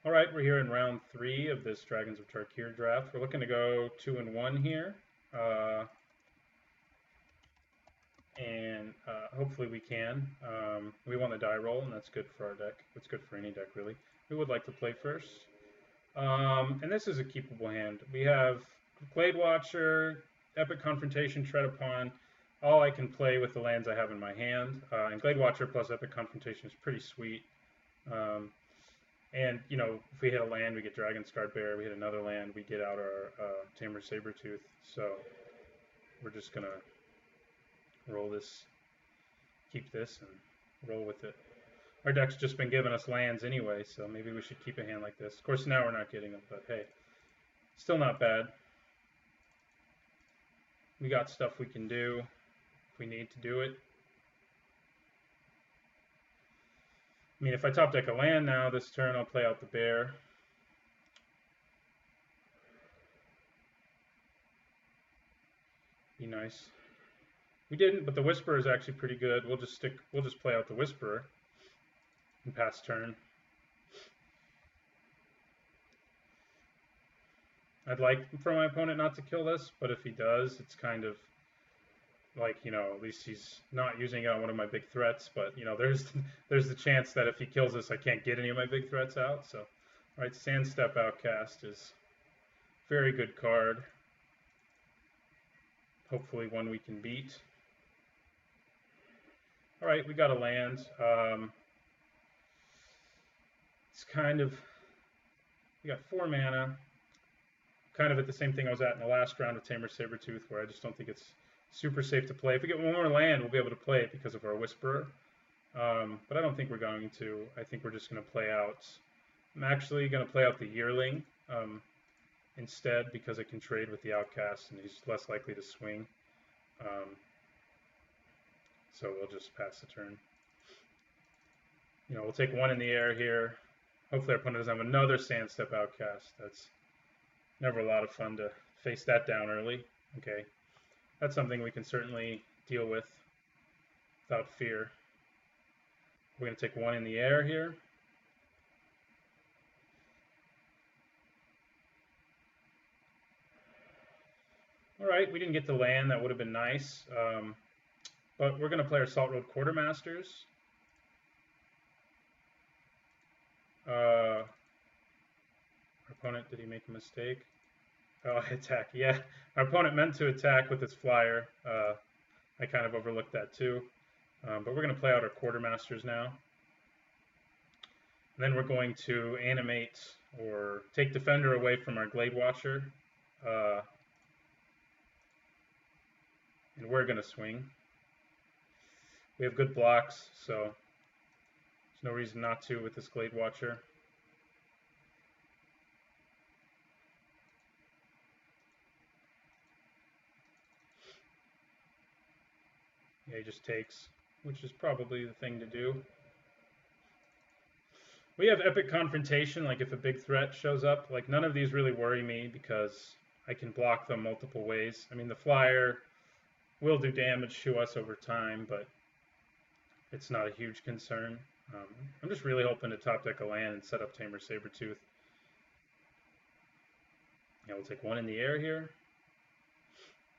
All right, we're here in round 3 of this Dragons of Tarkir draft. We're looking to go 2-1 here, and hopefully we can. We won the die roll, and that's good for our deck. It's good for any deck, really. We would like to play first. And this is a keepable hand. We have Glade Watcher, Epic Confrontation, Tread Upon. All I can play with the lands I have in my hand. And Glade Watcher plus Epic Confrontation is pretty sweet. And, you know, if we hit a land, we get Dragon Scarred Bear. We hit another land, we get out our Tamer Sabertooth. So we're just going to roll this, keep this, and roll with it. Our deck's just been giving us lands anyway, so maybe we should keep a hand like this. Of course, now we're not getting them, but hey, still not bad. We got stuff we can do if we need to do it. I mean, if I top deck a land now this turn, I'll play out the bear. Be nice. We didn't, but the Whisperer is actually pretty good. We'll just play out the Whisperer and pass turn. I'd like for my opponent not to kill this, but if he does, it's kind of like, you know, at least he's not using it on one of my big threats, but, you know, there's the chance that if he kills this, I can't get any of my big threats out. So, all right, Sandstep Outcast is a very good card. Hopefully one we can beat. All right, we got a land. It's kind of, we got 4 mana. Kind of at the same thing I was at in the last round of Tamer Sabertooth, where I just don't think it's super safe to play. If we get one more land, we'll be able to play it because of our Whisperer. But I don't think we're going to. I think we're just going to play out. I'm actually going to play out the Yearling instead because it can trade with the Outcast and he's less likely to swing. So we'll just pass the turn. You know, we'll take 1 in the air here. Hopefully our opponent doesn't have another Sandstep Outcast. That's never a lot of fun to face that down early. Okay. That's something we can certainly deal with without fear. We're going to take 1 in the air here. All right, we didn't get the land. That would have been nice. But we're going to play our Salt Road Quartermasters. Our opponent, did he make a mistake? Oh, attack, yeah. Our opponent meant to attack with his flyer. I kind of overlooked that too. But we're going to play out our Quartermasters now. And then we're going to animate or take Defender away from our Glade Watcher. And we're going to swing. We have good blocks, so there's no reason not to with this Glade Watcher. Yeah, he just takes, which is probably the thing to do. We have Epic Confrontation, like if a big threat shows up. Like none of these really worry me because I can block them multiple ways. I mean, the flyer will do damage to us over time, but it's not a huge concern. I'm just really hoping to top deck a land and set up Tamer Sabertooth. Yeah, we'll take 1 in the air here.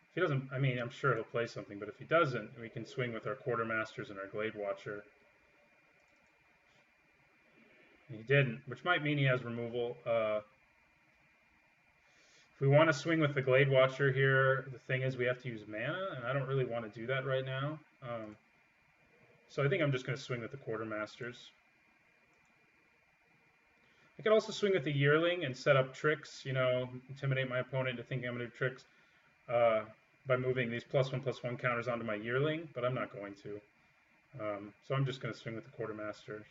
If he doesn't, I mean, I'm sure he'll play something, but if he doesn't, we can swing with our Quartermasters and our Glade Watcher. He didn't, which might mean he has removal. If we want to swing with the Glade Watcher here, the thing is we have to use mana, and I don't really want to do that right now. So I think I'm just going to swing with the Quartermasters. I could also swing with the Yearling and set up tricks, you know, intimidate my opponent into thinking I'm going to do tricks by moving these +1/+1 counters onto my Yearling, but I'm not going to. So I'm just going to swing with the Quartermasters.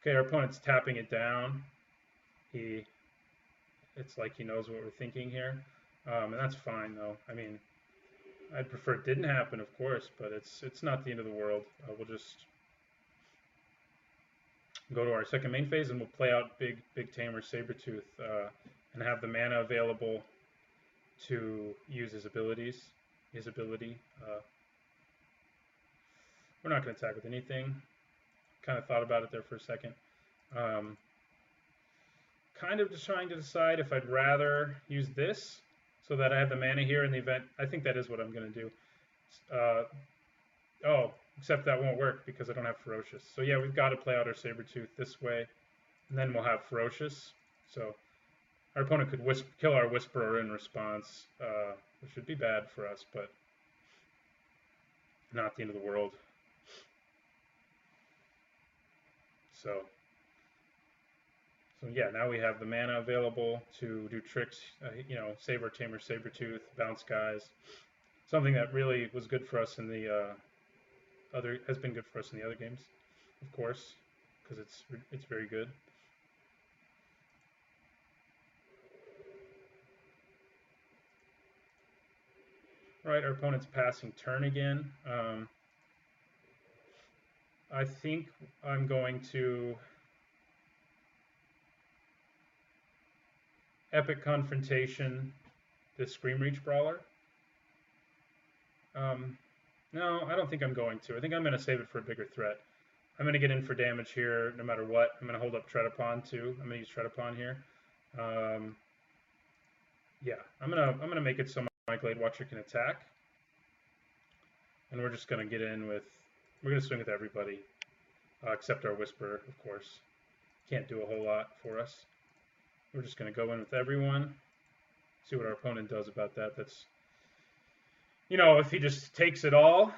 Okay, our opponent's tapping it down. It's like he knows what we're thinking here, and that's fine though. I mean, I'd prefer it didn't happen, of course, but it's not the end of the world. We'll just go to our second main phase, and we'll play out big Tamer Sabertooth and have the mana available to use his ability. We're not going to attack with anything. Kind of thought about it there for a second. kind of just trying to decide if I'd rather use this so that I have the mana here in the event. I think that is what I'm going to do. Oh, except that won't work because I don't have Ferocious. So yeah, we've got to play out our Sabertooth this way, and then we'll have Ferocious. So our opponent could kill our Whisperer in response, which would be bad for us, but not the end of the world. So yeah, now we have the mana available to do tricks, you know, Saber Tamer, Sabertooth, bounce guys. Something that really was good for us in the has been good for us in the other games, of course, because it's very good. Right, our opponent's passing turn again. I think I'm going to Epic Confrontation the Scream Reach Brawler. No, I don't think I'm going to. I think I'm going to save it for a bigger threat. I'm going to get in for damage here no matter what. I'm going to hold up Treadupon too. I'm going to use Treadupon here. Yeah, I'm gonna make it so my Glade Watcher can attack. And we're just going to get in with, we're going to swing with everybody, except our Whisperer, of course. Can't do a whole lot for us. We're just going to go in with everyone, see what our opponent does about that. That's, you know, if he just takes it all,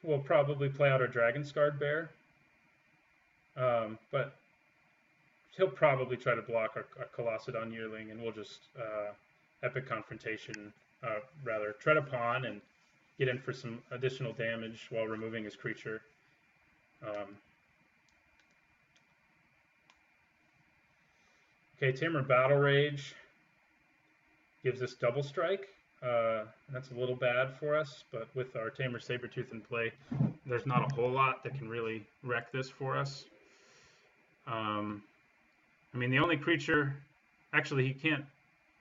we'll probably play out our Dragon Scarred Bear. But he'll probably try to block our Colossedon Yearling, and we'll just Epic Confrontation, rather, Treadupon and get in for some additional damage while removing his creature. Okay, Tamer Battle Rage gives us double strike. That's a little bad for us, but with our Tamer Sabertooth in play, there's not a whole lot that can really wreck this for us. I mean, the only creature, actually he can't,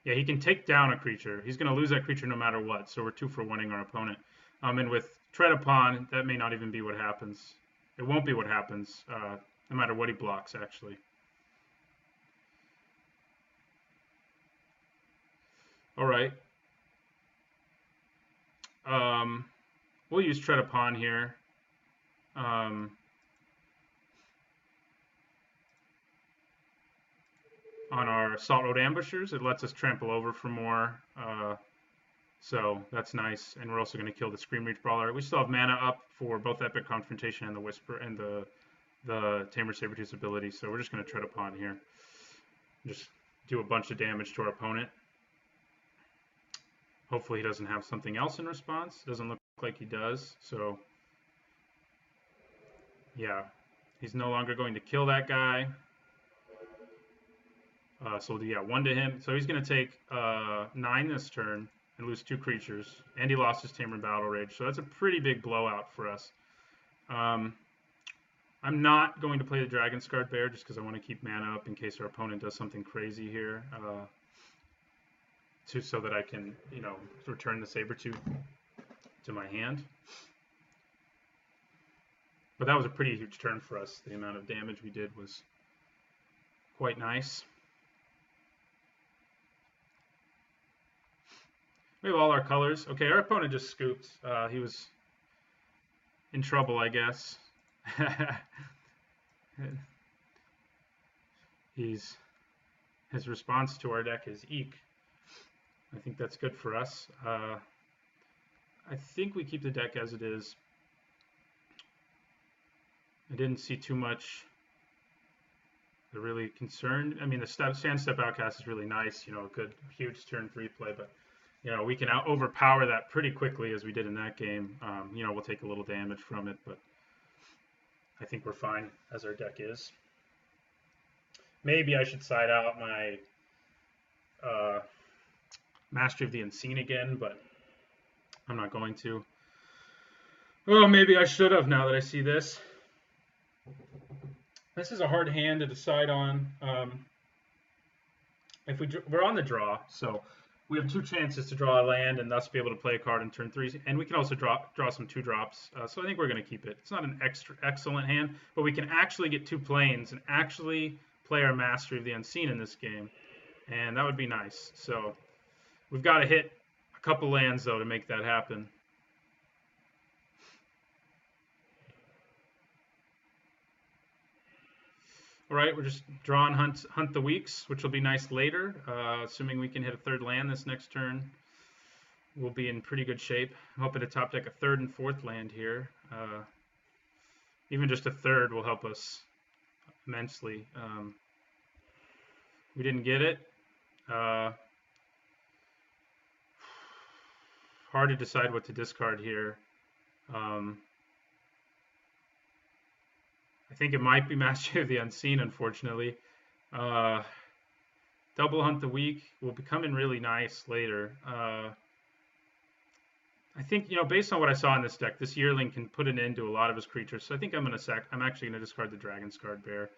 yeah, he can take down a creature. He's going to lose that creature no matter what, so we're 2-for-1ing our opponent. And with Treadupon, that may not even be what happens. It won't be what happens, no matter what he blocks, actually. All right. We'll use Treadupon here. On our Salt Road Ambushers, it lets us trample over for more. So that's nice, and we're also going to kill the Scream Reach Brawler. We still have mana up for both Epic Confrontation and the Whisper and the Tamer Sabertooth's ability, so we're just going to Treadupon here. Just do a bunch of damage to our opponent. Hopefully he doesn't have something else in response. Doesn't look like he does, so yeah, he's no longer going to kill that guy. So we'll do, yeah, 1 to him. So he's going to take 9 this turn and lose 2 creatures, and he lost his Tamer Battle Rage. So that's a pretty big blowout for us. I'm not going to play the Dragon Scarred Bear just because I want to keep mana up in case our opponent does something crazy here, so that I can, you know, return the Sabertooth to my hand. But that was a pretty huge turn for us. The amount of damage we did was quite nice. We have all our colors. Okay, our opponent just scooped. He was in trouble, I guess. His response to our deck is Eek. I think that's good for us. I think we keep the deck as it is. I didn't see too much that really concerned. I mean, the Sand Step Outcast is really nice, you know, a good, huge turn 3 play, but you know, we can overpower that pretty quickly as we did in that game. You know, we'll take a little damage from it, but I think we're fine as our deck is. Maybe I should side out my Mastery of the Unseen again, but I'm not going to. Well, maybe I should have now that I see this. This is a hard hand to decide on. If we're on the draw, so we have 2 chances to draw a land and thus be able to play a card in turn 3, and we can also draw some 2-drops. So I think we're going to keep it. It's not an excellent hand, but we can actually get 2 planes and actually play our Mastery of the Unseen in this game. and that would be nice. So we've got to hit a couple lands, though, to make that happen. All right, we're just drawing hunt the weeks, which will be nice later. Assuming we can hit a third land this next turn, we'll be in pretty good shape. I'm hoping to top deck a third and fourth land here. Even just a third will help us immensely. We didn't get it. Hard to decide what to discard here. I think it might be Mastery of the Unseen, unfortunately. Double Hunt the Weak will be coming really nice later. I think, based on what I saw in this deck, this Yearling can put an end to a lot of his creatures. So I think I'm actually going to discard the Dragonsguard Bear.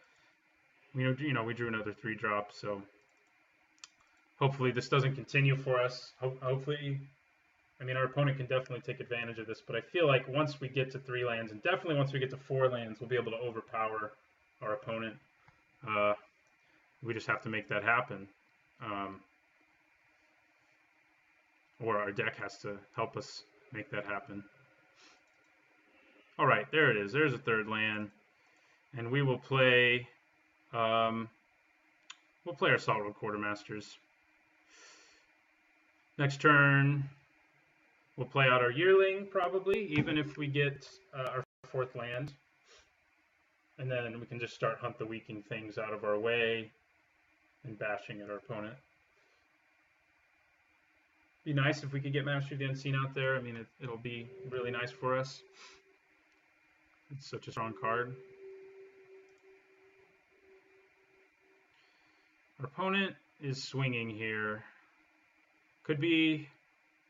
We drew another 3-drop, so hopefully this doesn't continue for us. Hopefully, our opponent can definitely take advantage of this, but I feel like once we get to 3 lands, and definitely once we get to 4 lands, we'll be able to overpower our opponent. We just have to make that happen. Or our deck has to help us make that happen. All right, there it is. There's a third land. And we will play... we'll play our Saltroad Quartermasters. Next turn... we'll play out our Yearling, probably, even if we get our 4th land. And then we can just start Hunt the Weaking things out of our way and bashing at our opponent. Be nice if we could get Mastery of the Unseen out there. It'll be really nice for us. It's such a strong card. Our opponent is swinging here. Could be...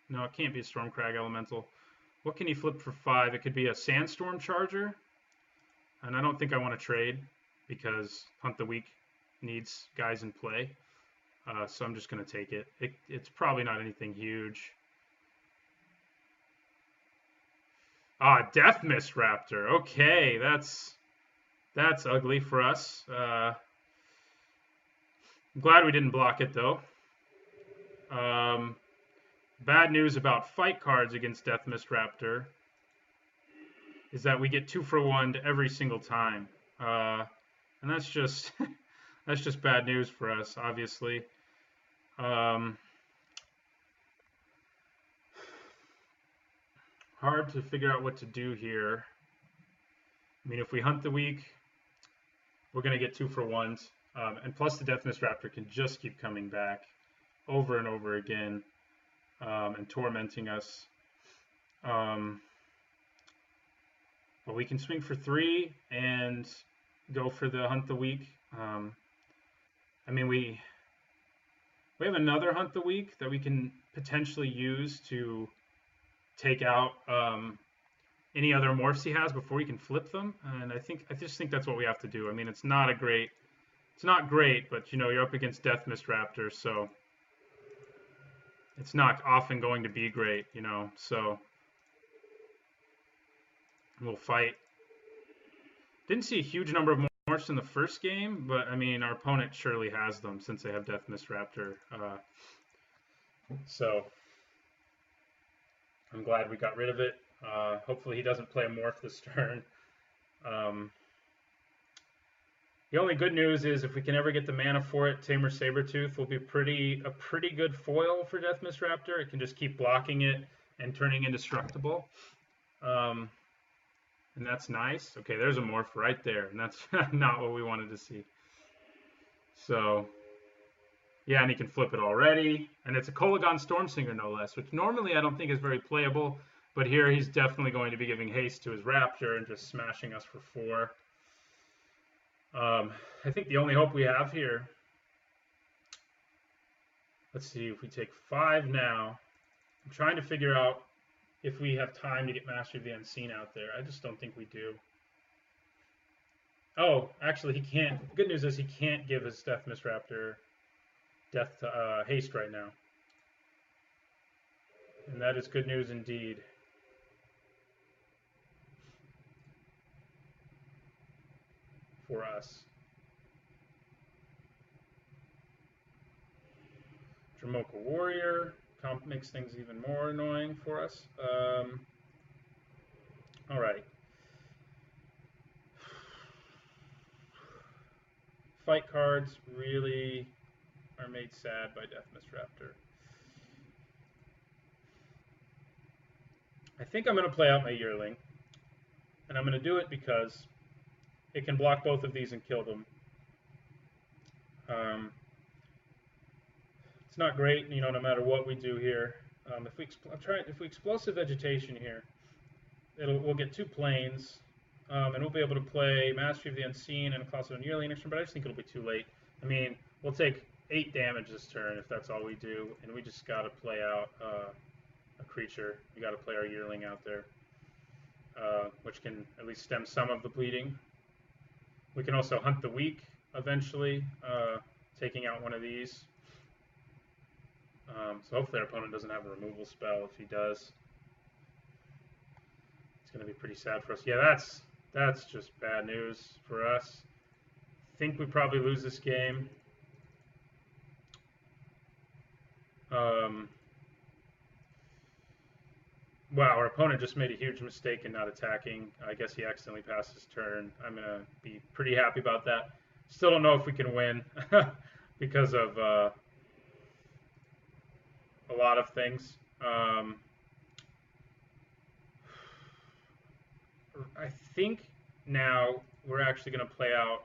no, it can't be a Stormcrag Elemental. What can he flip for 5? It could be a Sandstorm Charger. And I don't think I want to trade because Hunt the Weak needs guys in play. So I'm just going to take it. It's probably not anything huge. Death Mist Raptor. Okay, that's ugly for us. I'm glad we didn't block it, though. Bad news about fight cards against Death Mist Raptor is that we get 2 for 1 every single time. And that's just that's just bad news for us, obviously. Hard to figure out what to do here. If we Hunt the Weak, we're going to get 2 for 1s. And plus the Death Mist Raptor can just keep coming back over and over again and tormenting us. But we can swing for 3 and go for the Hunt the Weak. We have another Hunt the Weak that we can potentially use to take out any other morphs he has before we can flip them. And I just think that's what we have to do. It's not great, but you're up against Death Mist Raptor, so it's not often going to be great, so we'll fight. Didn't see a huge number of morphs in the first game, but our opponent surely has them since they have Death Mist Raptor. So I'm glad we got rid of it. Hopefully he doesn't play a morph this turn. The only good news is if we can ever get the mana for it, Tamer Sabertooth will be a pretty good foil for Death Mist Raptor. It can just keep blocking it and turning indestructible. And that's nice. Okay, there's a morph right there, and that's not what we wanted to see. So, yeah, and he can flip it already. And it's a Kolaghan Stormsinger, no less, which normally I don't think is very playable. But here he's definitely going to be giving haste to his Raptor and just smashing us for 4. I think the only hope we have here, let's see, if we take 5 now, I'm trying to figure out if we have time to get Mastery of the Unseen out there. I just don't think we do. Oh, actually he can't. The good news is he can't give his Death Mist Raptor haste right now. And that is good news indeed. For us. Jamocha Warrior makes things even more annoying for us. All right. Fight cards really are made sad by Deathmiss Raptor. I think I'm going to play out my Yearling, and I'm going to do it because it can block both of these and kill them. It's not great, you know, no matter what we do here. If we explosive vegetation here, we'll get 2 planes, and we'll be able to play Mastery of the Unseen and a Class of Yearling next turn, but I just think it'll be too late. I mean, we'll take 8 damage this turn if that's all we do, and we just got to play out a creature. We got to play our Yearling out there, which can at least stem some of the bleeding. We can also hunt the weak eventually, taking out one of these. So hopefully our opponent doesn't have a removal spell. If he does, it's going to be pretty sad for us. Yeah, that's just bad news for us. I think we probably lose this game. Wow, our opponent just made a huge mistake in not attacking. I guess he accidentally passed his turn. I'm going to be pretty happy about that. Still don't know if we can win because of a lot of things. I think now we're actually going to play out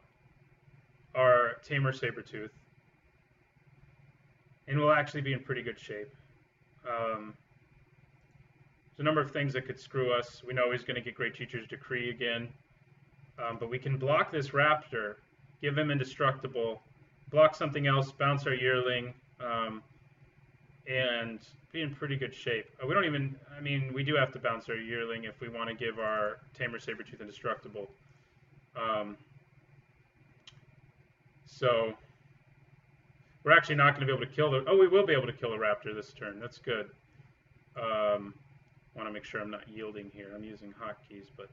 our Tamer Sabertooth, and we'll actually be in pretty good shape. There's a number of things that could screw us. We know he's going to get Great Teacher's Decree again, but we can block this Raptor, give him Indestructible, block something else, bounce our Yearling, and be in pretty good shape. We don't even, I mean, we do have to bounce our Yearling if we want to give our Tamer Sabertooth Indestructible. So we're actually not going to be able to kill the, oh, we will be able to kill a Raptor this turn. That's good. Want to make sure I'm not yielding here. I'm using hotkeys, but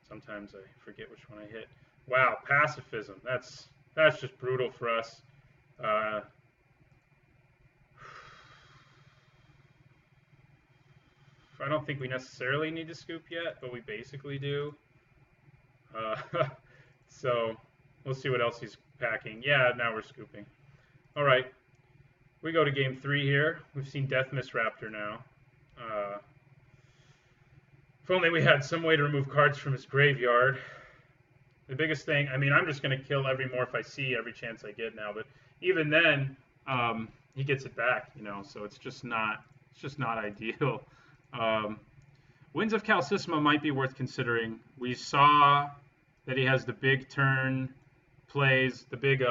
sometimes I forget which one I hit. Wow, Pacifism. That's just brutal for us. I don't think we necessarily need to scoop yet, but we basically do. So we'll see what else he's packing. Yeah, now we're scooping. All right, we go to game 3 here. We've seen Deathmiss Raptor now. If only we had some way to remove cards from his graveyard. The biggest thing, I mean, I'm just going to kill every morph I see every chance I get now, but even then, he gets it back, you know, so it's just not ideal. Winds of Calcissima might be worth considering. We saw that he has the big turn plays, the big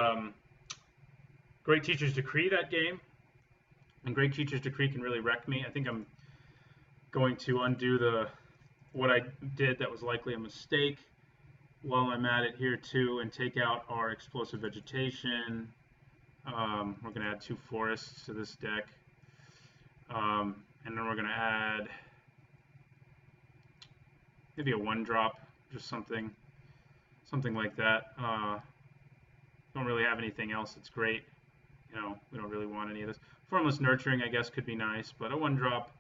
Great Teacher's Decree that game, and Great Teacher's Decree can really wreck me. I think I'm going to undo what I did that was likely a mistake while I'm at it here too, and take out our Explosive Vegetation. We're going to add 2 forests to this deck, and then we're going to add maybe a 1-drop, just something like that. Don't really have anything else that's great. You know, we don't really want any of this. Formless Nurturing, I guess, could be nice, but a 1-drop,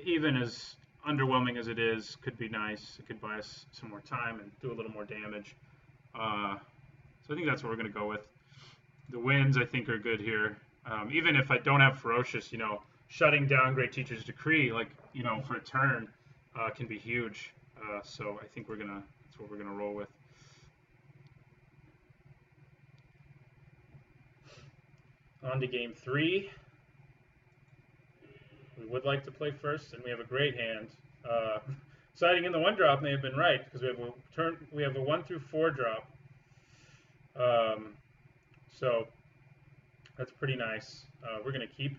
even as underwhelming as it is, could be nice. It could buy us some more time and do a little more damage. So I think that's what we're going to go with. The winds, I think, are good here. Even if I don't have Ferocious, you know, shutting down Great Teacher's Decree, like, you know, for a turn, can be huge. So I think that's what we're gonna roll with. On to game 3. We would like to play first, and we have a great hand. Siding in the 1-drop may have been right, because we have a 1 through 4 drop. So that's pretty nice. We're gonna keep,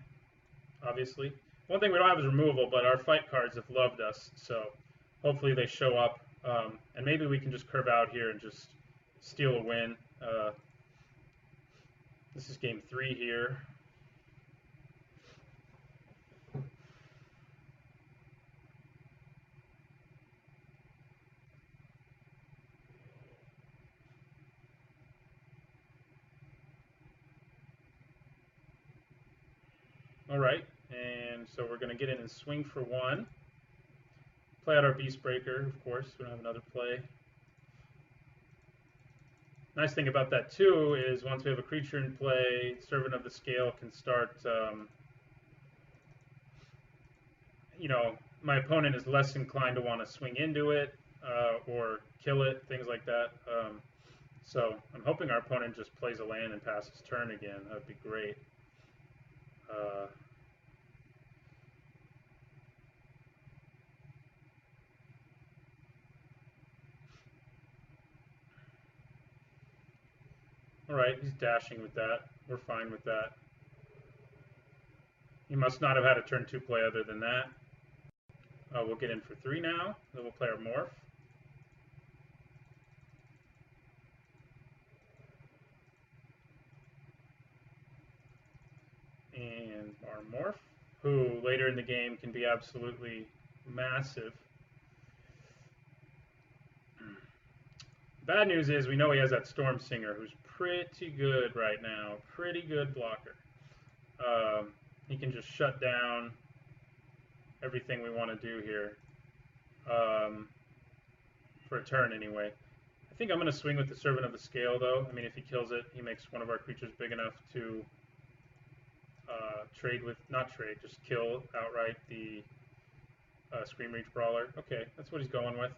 obviously. One thing we don't have is removal, but our fight cards have loved us, so hopefully they show up, and maybe we can just curve out here and just steal a win. This is game 3 here. All right, and so we're going to get in and swing for 1. Play out our Beast Breaker, of course. We don't have another play. Nice thing about that, too, is once we have a creature in play, Servant of the Scale can start, you know, my opponent is less inclined to want to swing into it or kill it, things like that. So I'm hoping our opponent just plays a land and passes turn again. That would be great. All right, he's dashing with that. We're fine with that. He must not have had a turn 2 play other than that. We'll get in for 3 now. Then we'll play our Morph. And our Morph, who later in the game can be absolutely massive. Bad news is we know he has that Storm Singer, who's pretty good right now. Pretty good blocker. He can just shut down everything we want to do here. For a turn, anyway. I think I'm going to swing with the Servant of the Scale, though. I mean, if he kills it, he makes one of our creatures big enough to trade with, not trade, just kill outright the Scream Reach Brawler. Okay, that's what he's going with.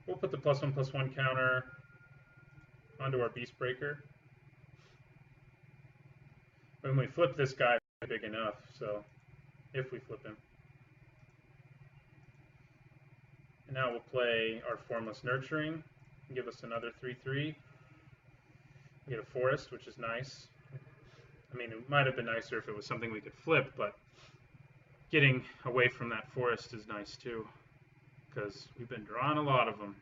We'll put the +1/+1 counter onto our Beast Breaker. When we flip this guy, big enough, so if we flip him. And now we'll play our Formless Nurturing, and give us another 3/3. We get a Forest, which is nice. I mean, it might have been nicer if it was something we could flip, but getting away from that Forest is nice too, because we've been drawing a lot of them.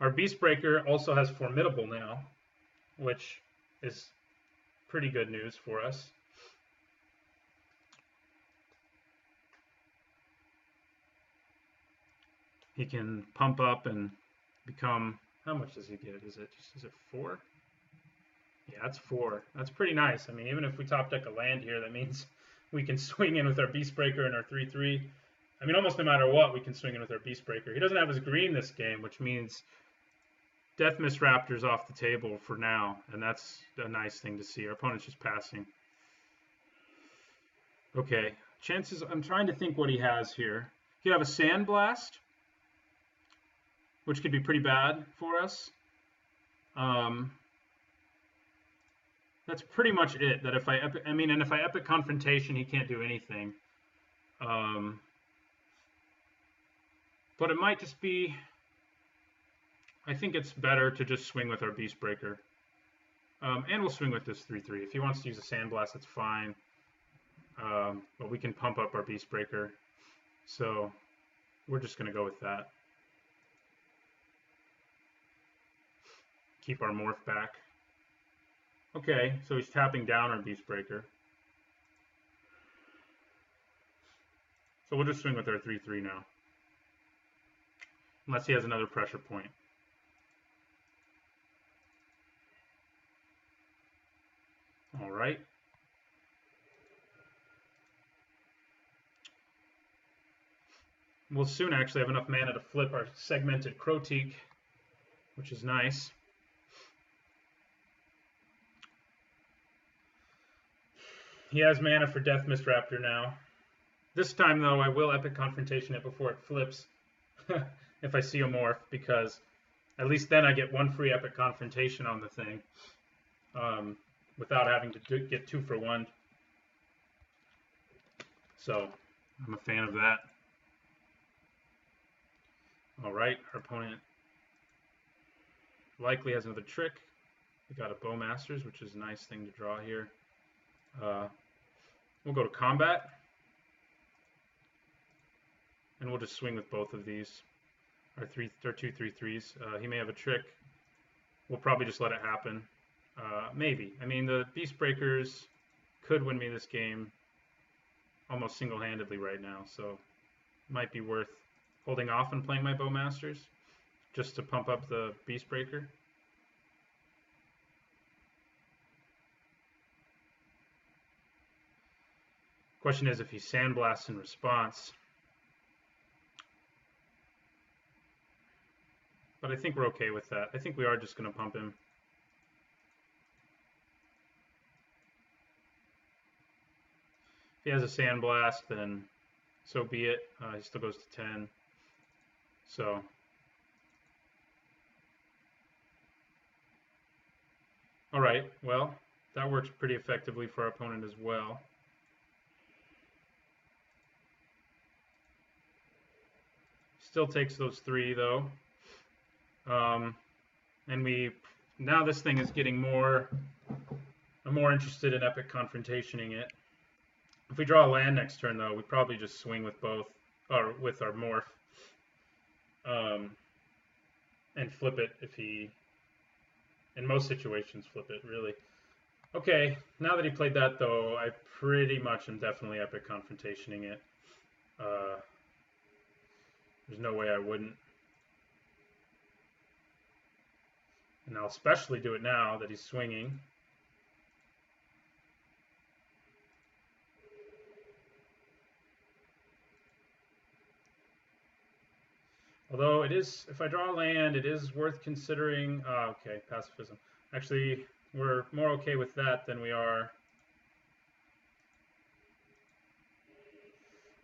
Our Beast Breaker also has Formidable now, which is pretty good news for us. He can pump up and become, how much does he get? Is it 4? Yeah, that's 4. That's pretty nice. I mean, even if we top deck a land here, that means we can swing in with our Beast Breaker and our 3/3. I mean, almost no matter what, we can swing in with our Beast Breaker. He doesn't have his green this game, which means Death Mist Raptor's off the table for now, and that's a nice thing to see. Our opponent's just passing. Okay, chances, I'm trying to think what he has here. He could have a Sandblast, which could be pretty bad for us. That's pretty much it. That if and if I Epic Confrontation, he can't do anything. But it might just be, I think it's better to just swing with our Beast Breaker. And we'll swing with this 3/3. If he wants to use a Sandblast, that's fine. But we can pump up our Beast Breaker. So we're just going to go with that. Keep our Morph back. Okay, so he's tapping down our Beast Breaker. So we'll just swing with our 3/3 now. Unless he has another pressure point. All right. We'll soon actually have enough mana to flip our Segmented Croteak, which is nice. He has mana for Death Mist Raptor now. This time, though, I will Epic Confrontation it before it flips if I see a Morph, because at least then I get 1 free Epic Confrontation on the thing without having to get 2 for 1. So I'm a fan of that. All right, our opponent likely has another trick. We got a Bowmasters, which is a nice thing to draw here. We'll go to combat, and we'll just swing with both of these. Our 2 3/3s. He may have a trick. We'll probably just let it happen. Maybe. I mean, the Beast Breakers could win me this game almost single-handedly right now, so it might be worth holding off and playing my Bowmasters just to pump up the Beast Breaker. Question is if he sandblasts in response. But I think we're okay with that. I think we are just going to pump him. If he has a sandblast, then so be it. He still goes to 10. So all right, well, that works pretty effectively for our opponent as well. Still takes those 3 though. And now this thing is getting more. I'm more interested in epic confrontationing it. If we draw a land next turn though, we probably just swing with both, or with our morph, and flip it if he. In most situations, flip it really. Okay, now that he played that though, I pretty much am definitely epic confrontationing it. There's no way I wouldn't. And I'll especially do it now that he's swinging. Although it is, if I draw land, it is worth considering. Okay, pacifism. Actually, we're more okay with that than we are.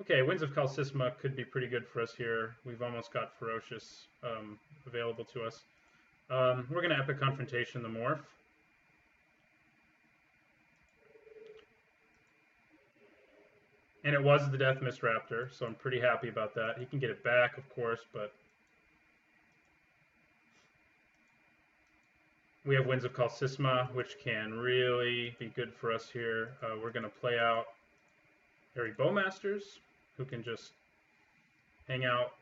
Okay, Winds of Calcisma could be pretty good for us here. We've almost got Ferocious available to us. We're going to Epic Confrontation the Morph. And it was the Death Mist Raptor, so I'm pretty happy about that. He can get it back, of course, but we have Winds of Calcisma, which can really be good for us here. We're going to play out Harry Bowmasters, who can just hang out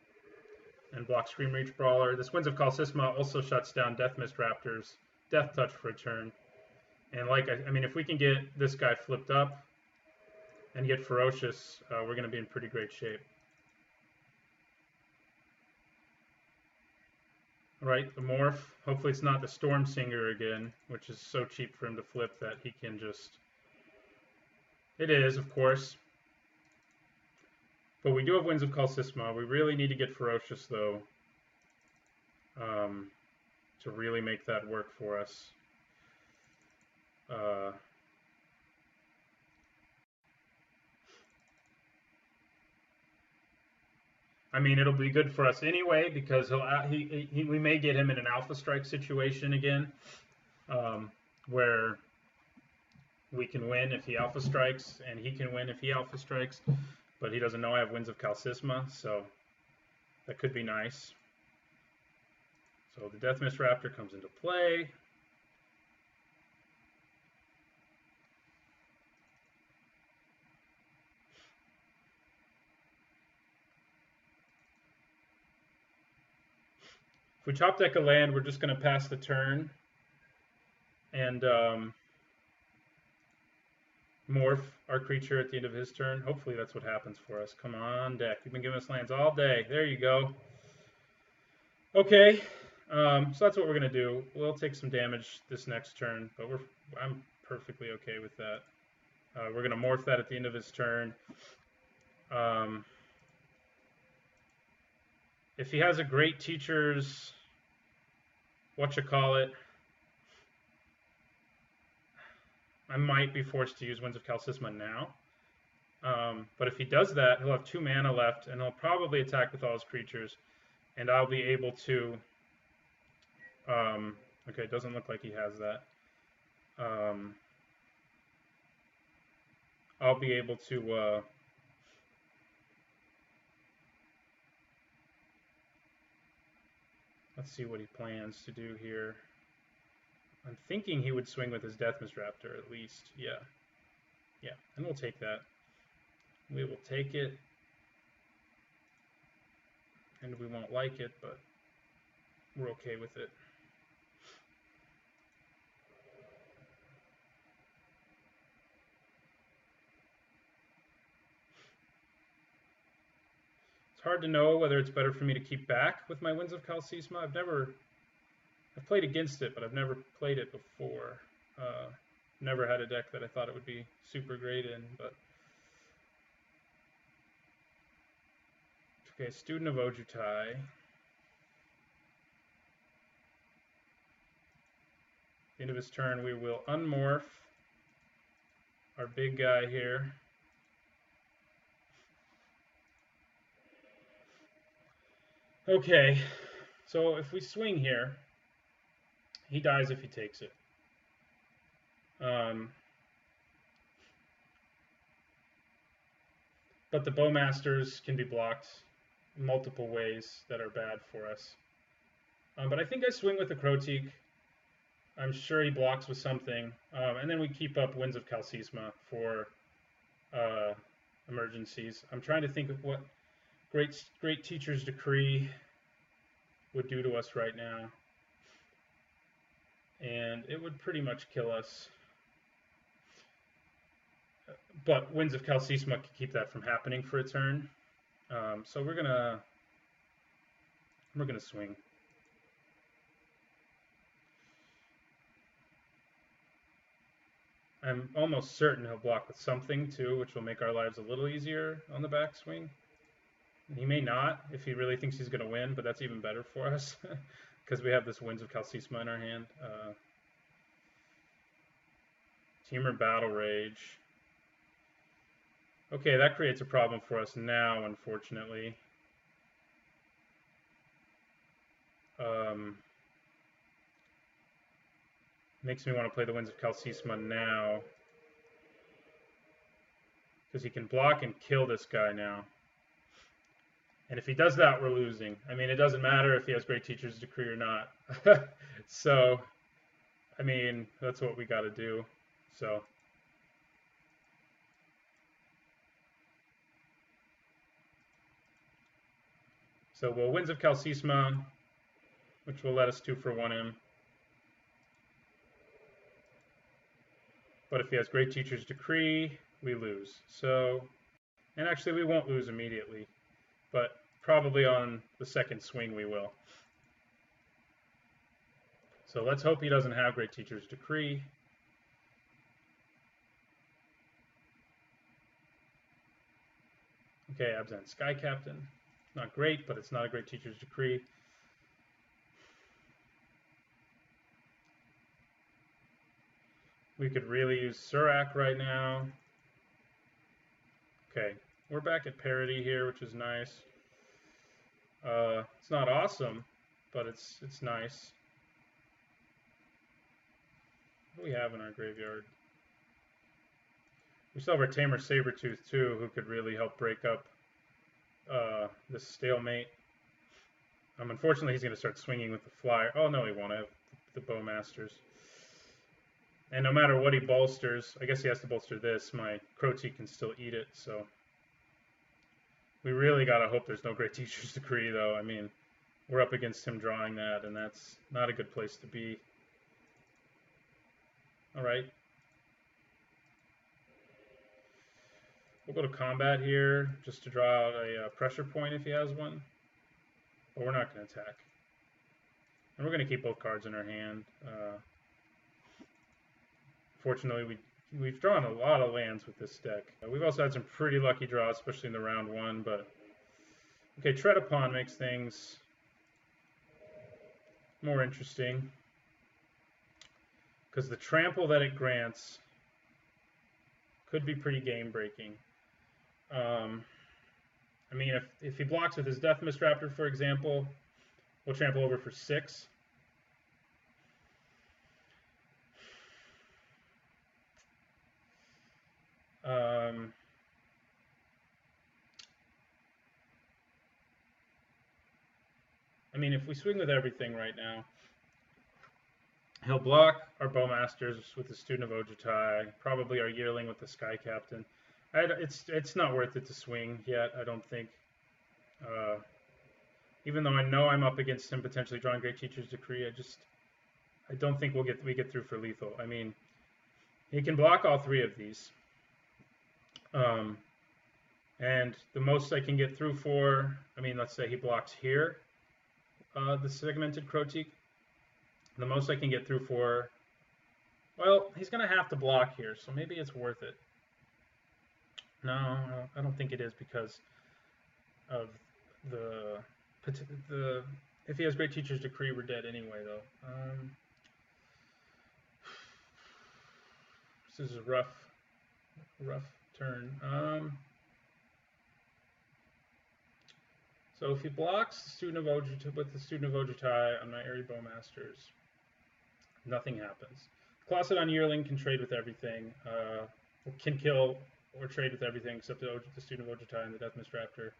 and block Scream Reach Brawler. This Winds of Calcisma also shuts down Death Mist Raptor's Death Touch for a turn. And like, I mean, if we can get this guy flipped up and get Ferocious, we're going to be in pretty great shape. All right, the Morph. Hopefully it's not the Storm Singer again, which is so cheap for him to flip that he can just... It is, of course. But we do have Winds of Calcisma. We really need to get Ferocious, though, to really make that work for us. I mean, it'll be good for us anyway, because we may get him in an Alpha Strike situation again, where we can win if he Alpha Strikes, and he can win if he Alpha Strikes. But he doesn't know I have Winds of Calcisma, so that could be nice. So the Death Mist Raptor comes into play. If we top deck a land, we're just going to pass the turn and morph our creature at the end of his turn. Hopefully that's what happens for us. Come on, deck. You've been giving us lands all day. There you go. Okay, so that's what we're going to do. We'll take some damage this next turn, but I'm perfectly okay with that. We're going to morph that at the end of his turn. If he has a great teacher's, whatchamacallit, I might be forced to use Winds of Calcisma now. But if he does that, he'll have 2 mana left, and he'll probably attack with all his creatures. And I'll be able to... okay, it doesn't look like he has that. I'll be able to... let's see what he plans to do here. I'm thinking he would swing with his Death Mist Raptor at least. Yeah. Yeah, and we'll take that. We will take it. And we won't like it, but we're okay with it. It's hard to know whether it's better for me to keep back with my Winds of Calcisma. I've played against it, but I've never played it before. Never had a deck that I thought it would be super great in, but Okay, student of Ojutai. At the end of his turn, we will unmorph our big guy here. Okay, so if we swing here, he dies if he takes it. But the Bowmasters can be blocked multiple ways that are bad for us. But I think I swing with the Croteak. I'm sure he blocks with something. And then we keep up Winds of Calcisma for emergencies. I'm trying to think of what Great Teacher's Decree would do to us right now. And it would pretty much kill us. But Winds of Calcisma can keep that from happening for a turn. So we're gonna swing. I'm almost certain he'll block with something too, which will make our lives a little easier on the backswing. He may not if he really thinks he's gonna win, but that's even better for us because we have this Winds of Calcisma in our hand. Temur Battle Rage. Okay, that creates a problem for us now, unfortunately. Makes me want to play the Winds of Calcisma now. Because he can block and kill this guy now. And if he does that, we're losing. I mean, it doesn't matter if he has Great Teacher's Decree or not. So, I mean, that's what we got to do. So we'll Winds of Calcisma, which will let us 2-for-1 him. But if he has Great Teacher's Decree, we lose. So, and actually we won't lose immediately, but probably on the second swing we will. So let's hope he doesn't have Great Teacher's Decree. Okay, Abzan Sky Captain. Not great, but it's not a Great Teacher's Decree. We could really use Surak right now. Okay, we're back at parity here, which is nice. It's not awesome, but it's nice. What do we have in our graveyard? We still have our Tamer Sabertooth too, who could really help break up this stalemate. Unfortunately, he's going to start swinging with the flyer. Oh no, he won't. I have the Bowmasters. And no matter what he bolsters, I guess he has to bolster this, my Croteak can still eat it, so. We really got to hope there's no Great Teacher's Decree, though. I mean, we're up against him drawing that, and that's not a good place to be. All right. We'll go to combat here, just to draw out a pressure point if he has one. But we're not going to attack. And we're going to keep both cards in our hand. Fortunately, we've drawn a lot of lands with this deck. We've also had some pretty lucky draws, especially in the round one. But okay, Tread Upon makes things more interesting because the trample that it grants could be pretty game breaking. I mean, if he blocks with his Death Mist Raptor, for example, we'll trample over for 6. I mean, if we swing with everything right now, he'll block our Bowmasters with the Student of Ojutai, probably our Yearling with the Sky Captain. It's not worth it to swing yet, I don't think. Even though I know I'm up against him potentially drawing Great Teacher's Decree, I don't think we get through for lethal. I mean, he can block all 3 of these. And the most I can get through for, I mean, let's say he blocks here, the segmented Croteak. The most I can get through for, well, he's going to have to block here, so maybe it's worth it. No, I don't think it is because of the if he has Great Teacher's Decree, we're dead anyway, though. This is a rough turn. So if he blocks the Student of Ojutai with the Student of Ojutai on my Airy Bowmasters, nothing happens. Colossodon Yearling can trade with everything. Can kill or trade with everything except the Student of Ojutai and the Death Mist Raptor.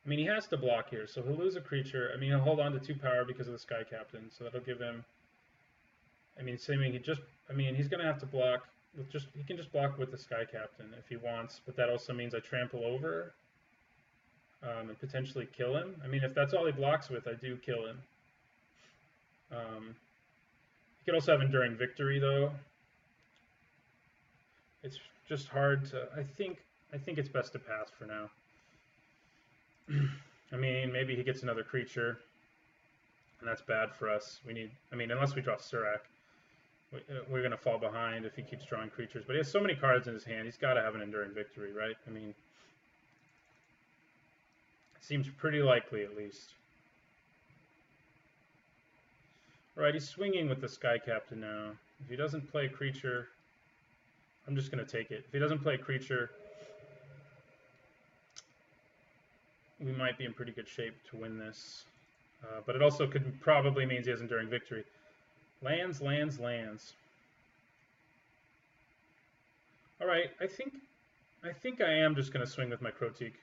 I mean, he has to block here, so he'll lose a creature. I mean, he'll hold on to 2 power because of the Sky Captain, so that'll give him. I mean, assuming he just. I mean, he's gonna have to block with just. He can just block with the Sky Captain if he wants, but that also means I trample over and potentially kill him. I mean, if that's all he blocks with, I do kill him. He could also have Enduring Victory, though. It's just hard to. I think it's best to pass for now. I mean, maybe he gets another creature, and that's bad for us. We need. I mean, unless we draw Surak, we're gonna fall behind if he keeps drawing creatures. But he has so many cards in his hand. He's got to have an Enduring Victory, right? I mean, it seems pretty likely at least. All right, he's swinging with the Sky Captain now. If he doesn't play a creature, I'm just gonna take it. If he doesn't play a creature, we might be in pretty good shape to win this. But it also could probably means he has Enduring Victory. Lands. All right, I think I am just going to swing with my Crotique.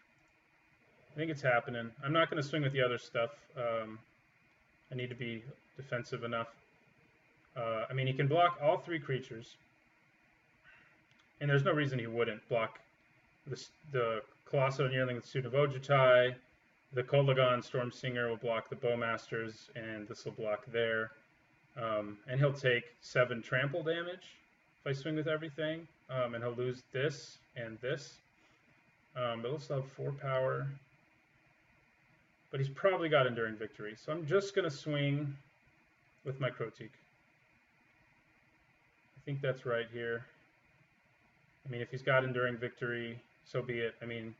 I think it's happening. I'm not going to swing with the other stuff. I need to be defensive enough. I mean, he can block all 3 creatures. And there's no reason he wouldn't block the Colossal Yearling with Student of Ojutai. The Kolagon Stormsinger will block the Bowmasters, and this will block there. And he'll take 7 trample damage if I swing with everything. And he'll lose this and this. But he'll still have 4 power. But he's probably got Enduring Victory. So I'm just going to swing with my Crotique. I think that's right here. I mean, if he's got Enduring Victory, so be it. I mean,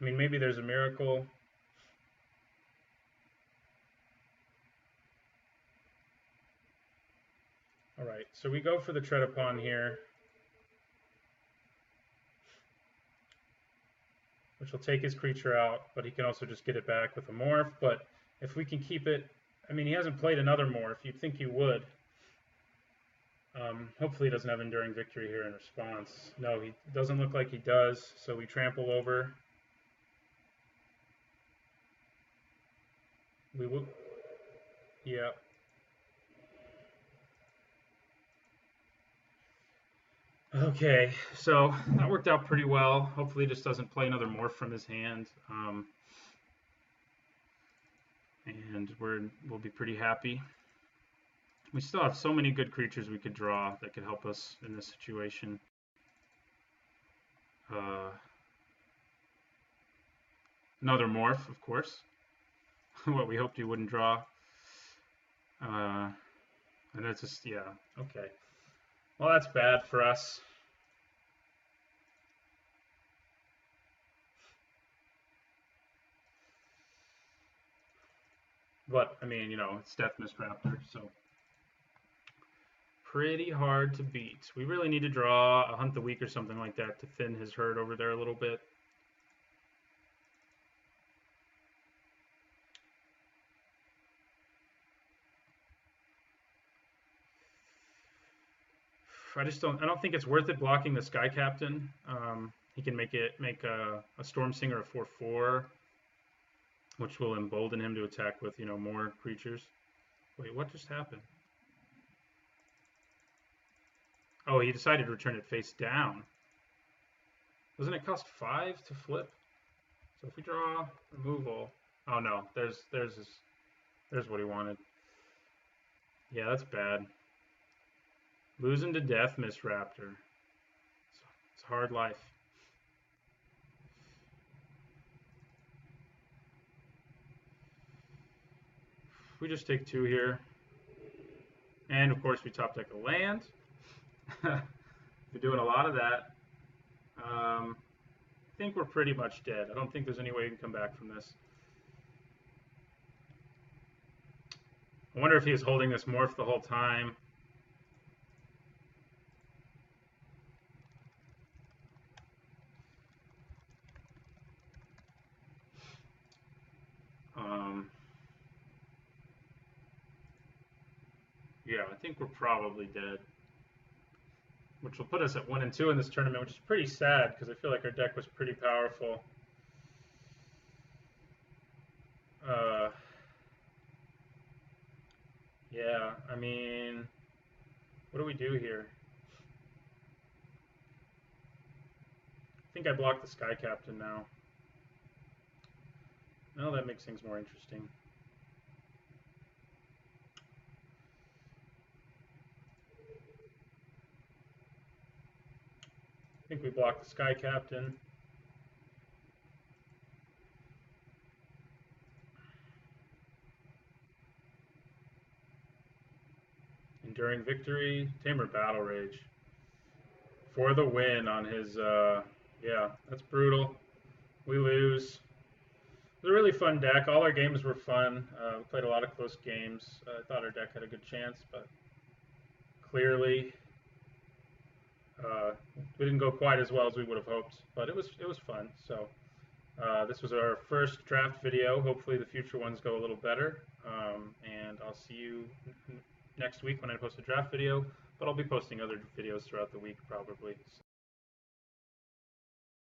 maybe there's a miracle. All right, so we go for the Tread Upon here, which will take his creature out, but he can also just get it back with a Morph. But if we can keep it, I mean, he hasn't played another Morph. You'd think he would. Hopefully he doesn't have Enduring Victory here in response. No, he doesn't look like he does, so we trample over. We will, yeah. Okay, so that worked out pretty well. Hopefully he just doesn't play another Morph from his hand. And we'll be pretty happy. We still have so many good creatures we could draw that could help us in this situation. Another Morph, of course. What we hoped he wouldn't draw. And it's just, yeah, okay. Well, that's bad for us. But, I mean, you know, it's Death Mist Raptor, so pretty hard to beat. We really need to draw a Hunt the Weak or something like that to thin his herd over there a little bit. I don't think it's worth it blocking the Sky Captain. He can make a Storm Singer a 4/4, which will embolden him to attack with, you know, more creatures. Wait, what just happened? Oh, he decided to return it face down. Doesn't it cost 5 to flip? So if we draw removal, oh no, there's what he wanted. Yeah, that's bad. Losing to Death Mist Raptor. So hard life. We just take 2 here. And of course we top deck a land. We're doing a lot of that. I think we're pretty much dead. I don't think there's any way we can come back from this. I wonder if he was holding this morph the whole time. Yeah, I think we're probably dead. Which will put us at 1 and 2 in this tournament, which is pretty sad because I feel like our deck was pretty powerful. Yeah, I mean, what do we do here? I think I blocked the Sky Captain now. No, that makes things more interesting. I think we blocked the Sky Captain. Enduring Victory, Tamer Battle Rage. For the win on his, yeah, that's brutal. We lose. It was a really fun deck. All our games were fun. We played a lot of close games. I thought our deck had a good chance, but clearly we didn't go quite as well as we would have hoped. But it was fun. So this was our first draft video. Hopefully the future ones go a little better. And I'll see you next week when I post a draft video. But I'll be posting other videos throughout the week probably.